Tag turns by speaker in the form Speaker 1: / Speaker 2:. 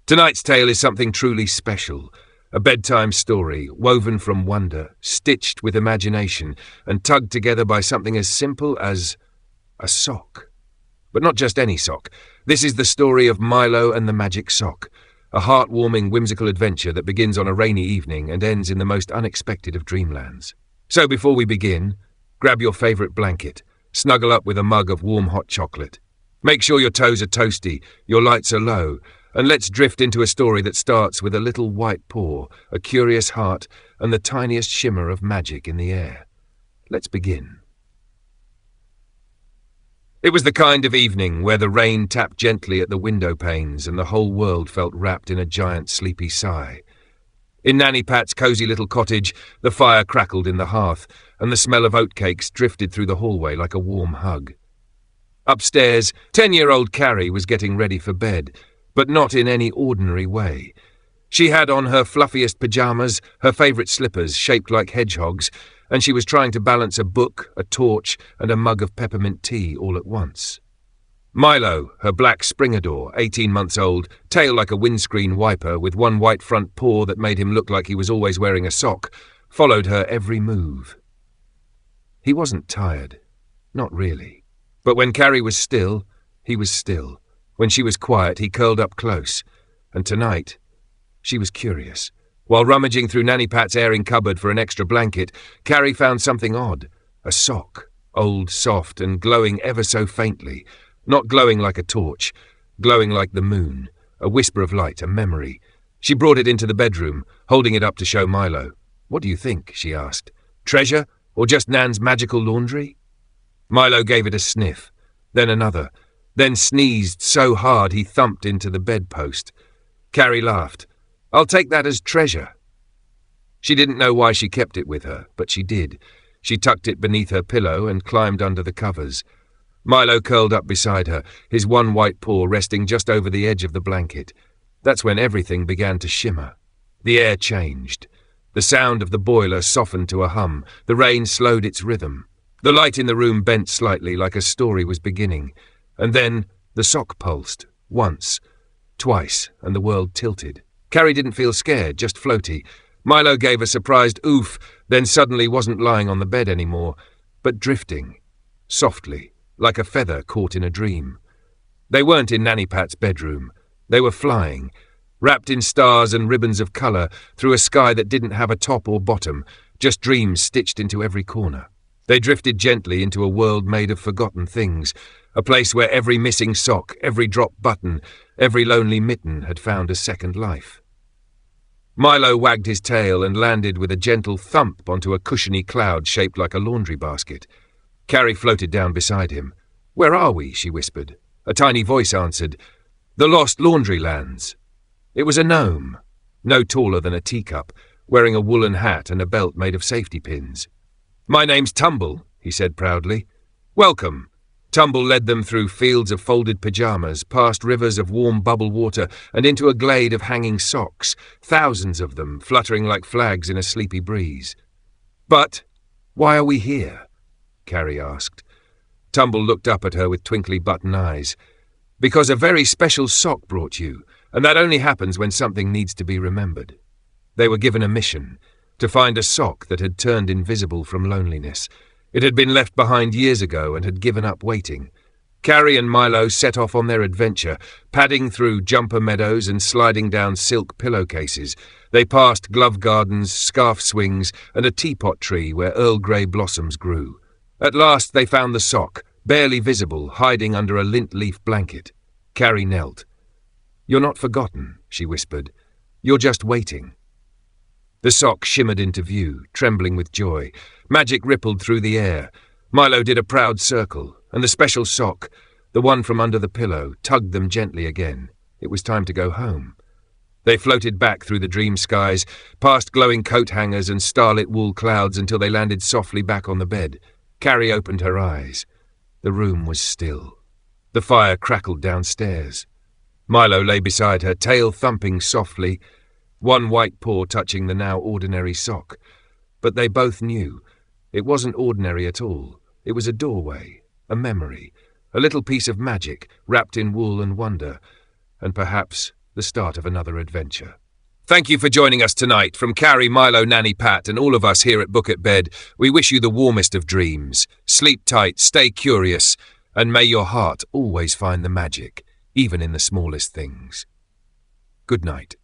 Speaker 1: Tonight's tale is something truly special, a bedtime story woven from wonder, stitched with imagination, and tugged together by something as simple as a sock. But not just any sock. This is the story of Milo and the Magic Sock, a heartwarming, whimsical adventure that begins on a rainy evening and ends in the most unexpected of dreamlands. So before we begin, grab your favourite blanket, snuggle up with a mug of warm hot chocolate. Make sure your toes are toasty, your lights are low, and let's drift into a story that starts with a little white paw, a curious heart, and the tiniest shimmer of magic in the air. Let's begin. It was the kind of evening where the rain tapped gently at the window panes and the whole world felt wrapped in a giant sleepy sigh. In Nanny Pat's cosy little cottage, the fire crackled in the hearth, and the smell of oatcakes drifted through the hallway like a warm hug. Upstairs, 10-year-old Carrie was getting ready for bed, but not in any ordinary way. She had on her fluffiest pyjamas, her favourite slippers shaped like hedgehogs, and she was trying to balance a book, a torch, and a mug of peppermint tea all at once. Milo, her black Springador, 18 months old, tail like a windscreen wiper with one white front paw that made him look like he was always wearing a sock, followed her every move. He wasn't tired. Not really. But when Carrie was still, he was still. When she was quiet, he curled up close. And tonight, she was curious. While rummaging through Nanny Pat's airing cupboard for an extra blanket, Carrie found something odd. A sock. Old, soft, and glowing ever so faintly. Not glowing like a torch. Glowing like the moon. A whisper of light, a memory. She brought it into the bedroom, holding it up to show Milo. "What do you think?" she asked. "Treasure? Or just Nan's magical laundry?" Milo gave it a sniff. Then another. Then sneezed so hard he thumped into the bedpost. Carrie laughed. "I'll take that as treasure." She didn't know why she kept it with her, but she did. She tucked it beneath her pillow and climbed under the covers. Milo curled up beside her, his one white paw resting just over the edge of the blanket. That's when everything began to shimmer. The air changed. The sound of the boiler softened to a hum. The rain slowed its rhythm. The light in the room bent slightly like a story was beginning. And then the sock pulsed. Once. Twice, and the world tilted. Carrie didn't feel scared, just floaty. Milo gave a surprised oof, then suddenly wasn't lying on the bed anymore, but drifting. Softly, like a feather caught in a dream. They weren't in Nanny Pat's bedroom. They were flying, wrapped in stars and ribbons of colour, through a sky that didn't have a top or bottom, just dreams stitched into every corner. They drifted gently into a world made of forgotten things, a place where every missing sock, every dropped button, every lonely mitten had found a second life. Milo wagged his tail and landed with a gentle thump onto a cushiony cloud shaped like a laundry basket. Carrie floated down beside him. "Where are we?" she whispered. A tiny voice answered, "The Lost Laundry Lands." It was a gnome, no taller than a teacup, wearing a woolen hat and a belt made of safety pins. "My name's Tumble," he said proudly. "Welcome." Tumble led them through fields of folded pyjamas, past rivers of warm bubble water, and into a glade of hanging socks, thousands of them fluttering like flags in a sleepy breeze. "But why are we here?" Carrie asked. Tumble looked up at her with twinkly button eyes. "Because a very special sock brought you, and that only happens when something needs to be remembered." They were given a mission, to find a sock that had turned invisible from loneliness. It had been left behind years ago and had given up waiting. Carrie and Milo set off on their adventure, padding through jumper meadows and sliding down silk pillowcases. They passed glove gardens, scarf swings, and a teapot tree where Earl Grey blossoms grew. At last they found the sock, barely visible, hiding under a lint-leaf blanket. Carrie knelt. "You're not forgotten," she whispered. "You're just waiting." The sock shimmered into view, trembling with joy. Magic rippled through the air. Milo did a proud circle, and the special sock, the one from under the pillow, tugged them gently again. It was time to go home. They floated back through the dream skies, past glowing coat hangers and starlit wool clouds until they landed softly back on the bed. Carrie opened her eyes. The room was still. The fire crackled downstairs. Milo lay beside her, tail thumping softly, one white paw touching the now ordinary sock. But they both knew. It wasn't ordinary at all. It was a doorway, a memory, a little piece of magic wrapped in wool and wonder, and perhaps the start of another adventure. Thank you for joining us tonight. From Carrie, Milo, Nanny Pat, and all of us here at Book at Bed, we wish you the warmest of dreams. Sleep tight, stay curious, and may your heart always find the magic, even in the smallest things. Good night.